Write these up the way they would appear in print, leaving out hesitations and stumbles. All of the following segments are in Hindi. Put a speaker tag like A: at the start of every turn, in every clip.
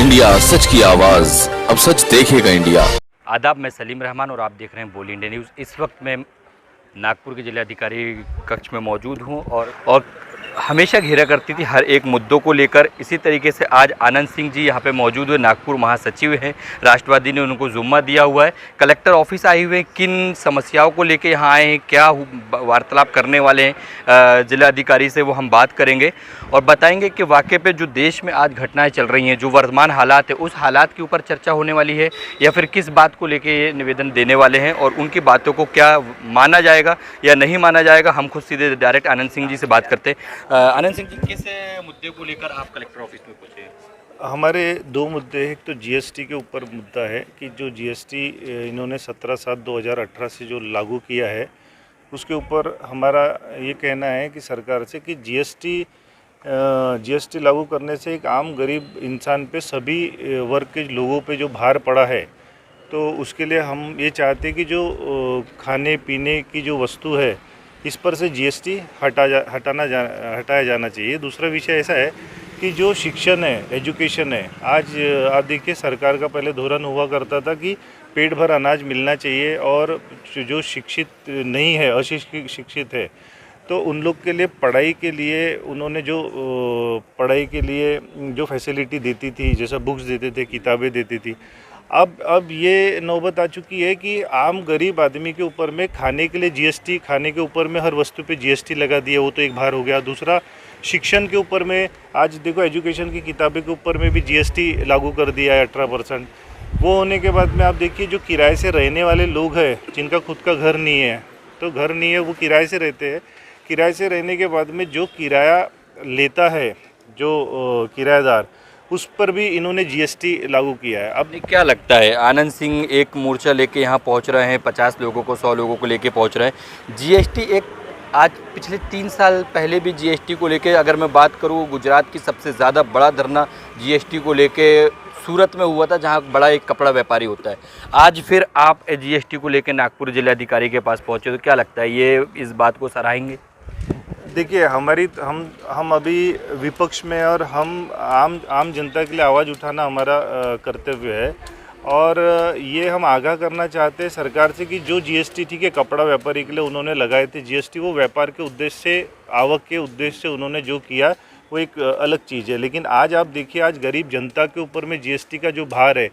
A: इंडिया, सच की आवाज। अब सच देखेगा इंडिया।
B: आदाब, मैं सलीम रहमान और आप देख रहे हैं बोल इंडिया न्यूज़। इस वक्त मैं नागपुर के जिलाधिकारी कक्ष में मौजूद हूं और हमेशा घेरा करती थी हर एक मुद्दों को लेकर। इसी तरीके से आज आनंद सिंह जी यहां पे मौजूद हुए, नागपुर महासचिव हैं, राष्ट्रवादी ने उनको जुम्मा दिया हुआ है। कलेक्टर ऑफिस आए हुए हैं, किन समस्याओं को लेकर यहां आए हैं, क्या वार्तालाप करने वाले हैं जिलाधिकारी से, वो हम बात करेंगे और बताएंगे कि वाकई पे जो देश में आज घटनाएं चल रही हैं, जो वर्तमान हालात है, उस हालात के ऊपर चर्चा होने वाली है या फिर किस बात को लेकर ये निवेदन देने वाले हैं और उनकी बातों को क्या माना जाएगा या नहीं माना जाएगा। हम खुद सीधे डायरेक्ट आनंद सिंह जी से बात करते हैं। आनंद सिंह जी, किस मुद्दे को लेकर आप कलेक्टर ऑफिस में पहुंचे?
C: हमारे दो मुद्दे हैं। एक तो जीएसटी के ऊपर मुद्दा है कि जो जीएसटी इन्होंने 17/7/2018 से जो लागू किया है, उसके ऊपर हमारा ये कहना है कि सरकार से कि जीएसटी लागू करने से एक आम गरीब इंसान पे, सभी वर्ग के लोगों पे जो भार पड़ा है, तो उसके लिए हम ये चाहते हैं कि जो खाने पीने की जो वस्तु है, इस पर से जीएसटी हटाया जाना चाहिए। दूसरा विषय ऐसा है कि जो शिक्षण है, एजुकेशन है, आज आप देखिए सरकार का पहले धोरण हुआ करता था कि पेट भर अनाज मिलना चाहिए और जो शिक्षित नहीं है, अशिक्षित है, तो उन लोग के लिए पढ़ाई के लिए उन्होंने जो पढ़ाई के लिए जो फैसिलिटी देती थी, जैसा बुक्स देते थे, किताबें देती थी, अब ये नौबत आ चुकी है कि आम गरीब आदमी के ऊपर में खाने के लिए जीएसटी, खाने के ऊपर में हर वस्तु पे जीएसटी लगा दिया। वो तो एक भार हो गया। दूसरा, शिक्षण के ऊपर में आज देखो, एजुकेशन की किताबें के ऊपर में भी जीएसटी लागू कर दिया है 18%। वो होने के बाद में आप देखिए, जो किराए से रहने वाले लोग हैं, जिनका खुद का घर नहीं है, तो घर नहीं है, वो किराए से रहते हैं। किराए से रहने के बाद में जो किराया लेता है जो किराएदार, उस पर भी इन्होंने जीएसटी लागू किया है। अब
B: क्या लगता है, आनंद सिंह एक मोर्चा लेके यहाँ पहुँच रहे हैं, 50 लोगों को, 100 लोगों को लेके पहुँच रहे हैं। जीएसटी एक आज पिछले 3 साल पहले भी जीएसटी को लेके अगर मैं बात करूँ, गुजरात की सबसे ज़्यादा बड़ा धरना जीएसटी को लेके सूरत में हुआ था, जहाँ बड़ा एक कपड़ा व्यापारी होता है। आज फिर आप जीएसटी को लेके नागपुर जिलाधिकारी के पास पहुँचे, तो क्या लगता है ये इस बात को सराहेंगे?
C: देखिए, हम अभी विपक्ष में और हम आम जनता के लिए आवाज़ उठाना हमारा कर्तव्य है और ये हम आगाह करना चाहते हैं सरकार से कि जो जीएसटी, ठीक है, कपड़ा व्यापारी के लिए उन्होंने लगाए थे जीएसटी, वो व्यापार के उद्देश्य से, आवक के उद्देश्य से उन्होंने जो किया वो एक अलग चीज़ है। लेकिन आज आप देखिए, आज गरीब जनता के ऊपर में जीएसटी का जो भार है,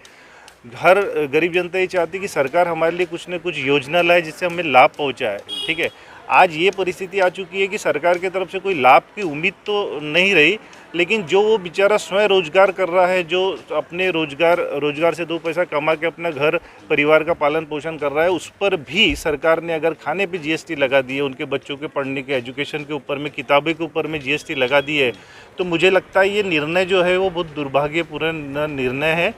C: हर गरीब जनता ये चाहती है कि सरकार हमारे लिए कुछ न कुछ योजना लाए जिससे हमें लाभ पहुँचाए। ठीक है, आज ये परिस्थिति आ चुकी है कि सरकार की तरफ से कोई लाभ की उम्मीद तो नहीं रही, लेकिन जो वो बेचारा स्वयं रोजगार कर रहा है, जो अपने रोजगार से 2 पैसा कमा के अपना घर परिवार का पालन पोषण कर रहा है, उस पर भी सरकार ने अगर खाने पे जीएसटी लगा दी है, उनके बच्चों के पढ़ने के एजुकेशन के ऊपर में, किताबें के ऊपर में जीएसटी लगा दी है, तो मुझे लगता है ये निर्णय जो है वो बहुत दुर्भाग्यपूर्ण निर्णय है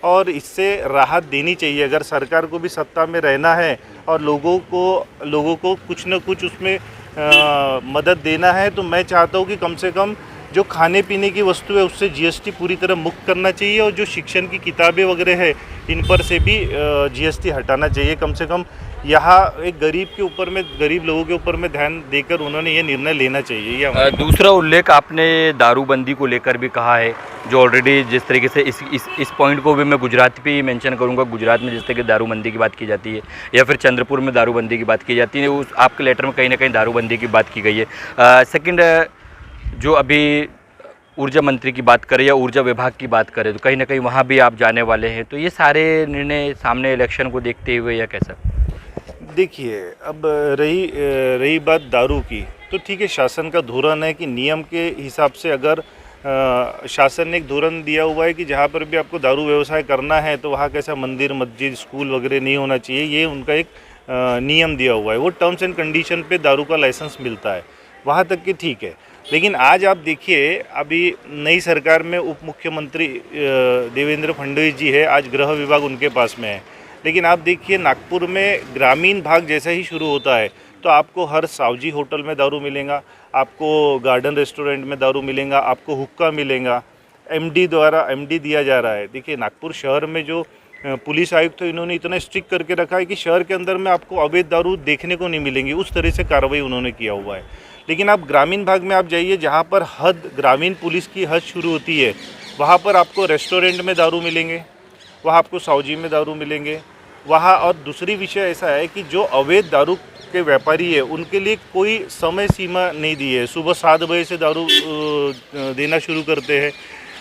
C: और इससे राहत देनी चाहिए। अगर सरकार को भी सत्ता में रहना है और लोगों को कुछ न कुछ उसमें मदद देना है, तो मैं चाहता हूँ कि कम से कम जो खाने पीने की वस्तु है उससे जीएसटी पूरी तरह मुक्त करना चाहिए और जो शिक्षण की किताबें वगैरह है, इन पर से भी जीएसटी हटाना चाहिए। कम से कम यहाँ एक गरीब लोगों के ऊपर में ध्यान देकर उन्होंने ये निर्णय लेना चाहिए।
B: दूसरा उल्लेख आपने दारूबंदी को लेकर भी कहा है, जो ऑलरेडी जिस तरीके से इस पॉइंट को भी मैं गुजरात पे ही मेंशन करूंगा। गुजरात में जिस तरीके से दारूबंदी की बात की जाती है या फिर चंद्रपुर में दारूबंदी की बात की जाती है, उस आपके लेटर में कहीं ना कहीं दारूबंदी की बात की गई है। सेकंड, जो अभी ऊर्जा मंत्री की बात करें या ऊर्जा विभाग की बात करें, तो कहीं ना कहीं वहाँ भी आप जाने वाले हैं, तो ये सारे निर्णय सामने इलेक्शन को देखते हुए या कैसा?
C: देखिए, अब रही बात दारू की, तो ठीक है, शासन का धोरण है कि नियम के हिसाब से अगर शासन ने एक धोरण दिया हुआ है कि जहाँ पर भी आपको दारू व्यवसाय करना है तो वहाँ कैसा मंदिर, मस्जिद, स्कूल वगैरह नहीं होना चाहिए, ये उनका एक नियम दिया हुआ है। वो टर्म्स एंड कंडीशन पे दारू का लाइसेंस मिलता है, वहाँ तक कि ठीक है। लेकिन आज आप देखिए, अभी नई सरकार में उप मुख्यमंत्री देवेंद्र फडणवीस जी है, आज गृह विभाग उनके पास में है, लेकिन आप देखिए नागपुर में ग्रामीण भाग जैसा ही शुरू होता है तो आपको हर सावजी होटल में दारू मिलेगा, आपको गार्डन रेस्टोरेंट में दारू मिलेगा, आपको हुक्का मिलेगा, एमडी दिया जा रहा है। देखिए, नागपुर शहर में जो पुलिस आयुक्त तो इन्होंने इतना स्ट्रिक्ट करके रखा है कि शहर के अंदर में आपको अवैध दारू देखने को नहीं मिलेंगी, उस तरह से कार्रवाई उन्होंने किया हुआ है। लेकिन आप ग्रामीण भाग में आप जाइए, जहाँ पर ग्रामीण पुलिस की हद शुरू होती है, वहाँ पर आपको रेस्टोरेंट में दारू मिलेंगे, वहाँ आपको सौजी में दारू मिलेंगे वहाँ। और दूसरी विषय ऐसा है कि जो अवैध दारू के व्यापारी है उनके लिए कोई समय सीमा नहीं दी है। सुबह 7 बजे से दारू देना शुरू करते हैं।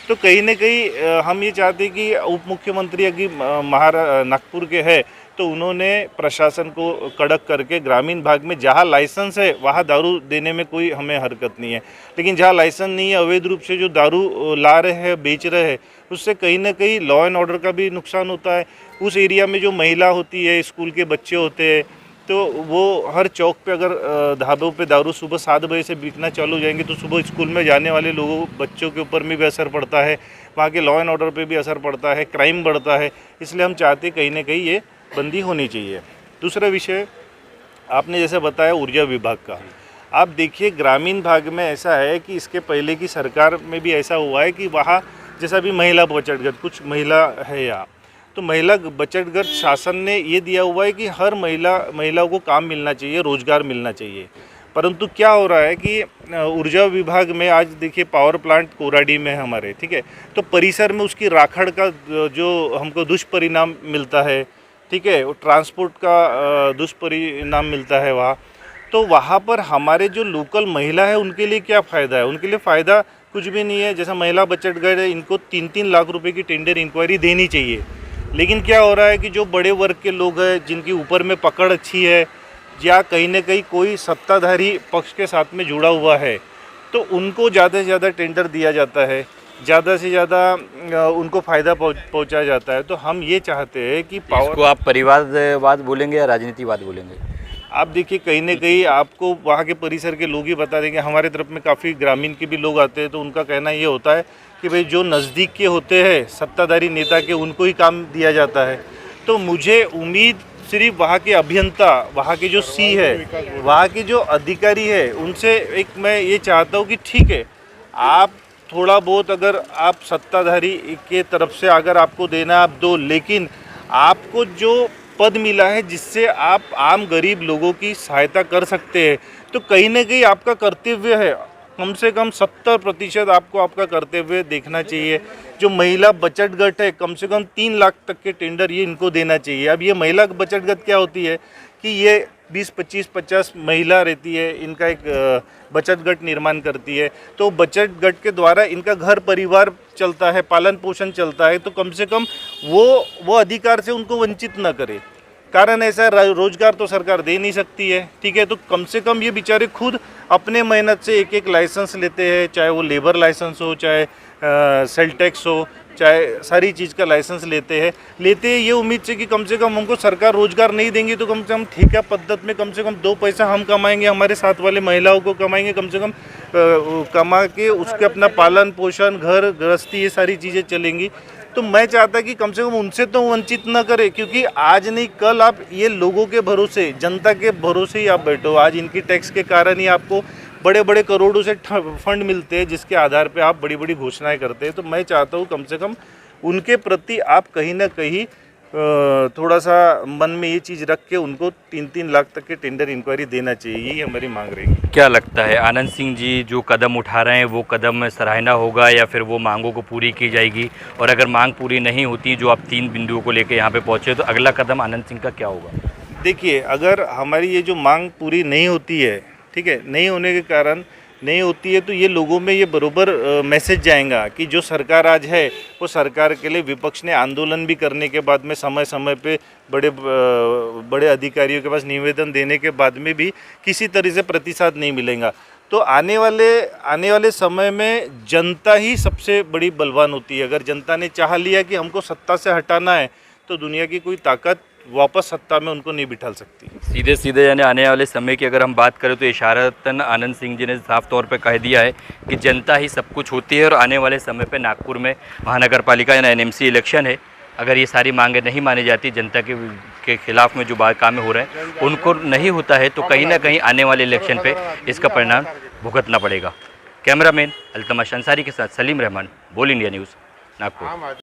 C: तो कहीं ना कहीं हम ये चाहते हैं कि उप मुख्यमंत्री की नागपुर के है तो उन्होंने प्रशासन को कड़क करके ग्रामीण भाग में जहाँ लाइसेंस है वहाँ दारू देने में कोई हमें हरकत नहीं है, लेकिन जहाँ लाइसेंस नहीं है अवैध रूप से जो दारू ला रहे हैं बेच रहे हैं उससे कहीं ना कहीं लॉ एंड ऑर्डर का भी नुकसान होता है। उस एरिया में जो महिला होती है, स्कूल के बच्चे होते हैं, तो वो हर चौक पे अगर ढाबों पे दारू सुबह 7 बजे से बिकना चालू हो जाएंगे तो सुबह स्कूल में जाने वाले लोगों बच्चों के ऊपर में भी असर पड़ता है, वहाँ के लॉ एंड ऑर्डर पे भी असर पड़ता है, क्राइम बढ़ता है। इसलिए हम चाहते कहीं ना कहीं ये बंदी होनी चाहिए। दूसरा विषय आपने जैसे बताया ऊर्जा विभाग का, आप देखिए ग्रामीण भाग में ऐसा है कि इसके पहले की सरकार में भी ऐसा हुआ है कि वहाँ जैसा भी महिला बचत गट, कुछ महिला है यहाँ, तो महिला बचत गट शासन ने ये दिया हुआ है कि हर महिलाओं को काम मिलना चाहिए, रोज़गार मिलना चाहिए। परंतु क्या हो रहा है कि ऊर्जा विभाग में आज देखिए पावर प्लांट कोराडी में है हमारे, ठीक है, तो परिसर में उसकी राखड़ का जो हमको दुष्परिणाम मिलता है, ठीक है, ट्रांसपोर्ट का दुष्परिणाम मिलता है वहाँ, तो वहाँ पर हमारे जो लोकल महिला है उनके लिए क्या फ़ायदा है? उनके लिए फ़ायदा कुछ भी नहीं है। जैसा महिला बचत गट है, इनको 3-3 लाख रुपए की टेंडर इंक्वायरी देनी चाहिए, लेकिन क्या हो रहा है कि जो बड़े वर्ग के लोग हैं जिनकी ऊपर में पकड़ अच्छी है या कहीं ना कहीं कोई सत्ताधारी पक्ष के साथ में जुड़ा हुआ है, तो उनको ज़्यादा से ज़्यादा टेंडर दिया जाता है, ज़्यादा से ज़्यादा उनको फ़ायदा पहुंचाया जाता है। तो हम ये चाहते हैं कि
B: इसको आप परिवारवाद बोलेंगे या राजनीतिवाद बोलेंगे?
C: आप देखिए कहीं ना कहीं आपको वहाँ के परिसर के लोग ही बता देंगे। हमारे तरफ में काफ़ी ग्रामीण के भी लोग आते हैं तो उनका कहना ये होता है कि भाई जो नज़दीक के होते हैं सत्ताधारी नेता के उनको ही काम दिया जाता है। तो मुझे उम्मीद सिर्फ वहाँ के अभियंता, वहाँ के जो सी है, वहाँ के जो अधिकारी है उनसे एक मैं ये चाहता हूँ कि ठीक है आप थोड़ा बहुत अगर आप सत्ताधारी के तरफ से अगर आपको देना आप दो, लेकिन आपको जो पद मिला है जिससे आप आम गरीब लोगों की सहायता कर सकते हैं तो कहीं ना कहीं आपका कर्तव्य है, कम से कम 70% आपको आपका कर्तव्य देखना चाहिए। जो महिला बचत गट है कम से कम 3 लाख तक के टेंडर ये इनको देना चाहिए। अब ये महिला बचत गट क्या होती है कि ये 20, 25, 50 महिला रहती है, इनका एक बचत गट निर्माण करती है, तो बचत गट के द्वारा इनका घर परिवार चलता है, पालन पोषण चलता है, तो कम से कम वो अधिकार से उनको वंचित न करे। कारण ऐसा रोजगार तो सरकार दे नहीं सकती है, ठीक है, तो कम से कम ये बेचारे खुद अपने मेहनत से एक लाइसेंस लेते हैं, चाहे वो लेबर लाइसेंस हो, चाहे सेल टैक्स हो, चाहे सारी चीज़ का लाइसेंस लेते हैं ये उम्मीद से कि कम से कम हमको सरकार रोजगार नहीं देंगी तो कम से कम ठेका पद्धत में कम से कम 2 पैसा हम कमाएंगे, हमारे साथ वाले महिलाओं को कमाएंगे, कम से कम कमा के उसके अपना पालन पोषण, घर गृहस्थी, ये सारी चीज़ें चलेंगी। तो मैं चाहता कि कम से कम उनसे तो वंचित न करे, क्योंकि आज नहीं कल आप ये लोगों के भरोसे, जनता के भरोसे ही आप बैठो। आज इनकी टैक्स के कारण ही आपको बड़े बड़े करोड़ों से फंड मिलते हैं जिसके आधार पे आप बड़ी बड़ी घोषणाएं करते हैं। तो मैं चाहता हूँ कम से कम उनके प्रति आप कहीं ना कहीं थोड़ा सा मन में ये चीज़ रख के उनको 3-3 लाख तक के टेंडर इंक्वायरी देना चाहिए, यही हमारी मांग रहेगी।
B: क्या लगता है आनंद सिंह जी जो कदम उठा रहे हैं वो कदम सराहना होगा या फिर वो मांगों को पूरी की जाएगी? और अगर मांग पूरी नहीं होती, जो आप 3 बिंदुओं को लेकर यहाँ पे पहुँचे, तो अगला कदम आनंद सिंह का क्या होगा?
C: देखिए अगर हमारी ये जो मांग पूरी नहीं होती है, ठीक है, नहीं होने के कारण नहीं होती है, तो ये लोगों में ये बरोबर मैसेज जाएगा कि जो सरकार आज है वो सरकार के लिए विपक्ष ने आंदोलन भी करने के बाद में समय समय पे बड़े अधिकारियों के पास निवेदन देने के बाद में भी किसी तरह से प्रतिसाद नहीं मिलेगा। तो आने वाले समय में जनता ही सबसे बड़ी बलवान होती है। अगर जनता ने चाह लिया कि हमको सत्ता से हटाना है तो दुनिया की कोई ताकत वापस सत्ता में उनको नहीं बिठा सकती।
B: सीधे यानी आने वाले समय की अगर हम बात करें तो इशारतन आनंद सिंह जी ने साफ तौर पे कह दिया है कि जनता ही सब कुछ होती है और आने वाले समय पे नागपुर में महानगर पालिका यानी एनएमसी इलेक्शन है। अगर ये सारी मांगें नहीं मानी जाती, जनता के खिलाफ में जो काम हो रहे हैं उनको नहीं होता है, तो कहीं ना कहीं आने वाले इलेक्शन पे इसका परिणाम भुगतना पड़ेगा। कैमरामैन अल्तमश अंसारी के साथ सलीम रहमान, बोल इंडिया न्यूज़, नागपुर।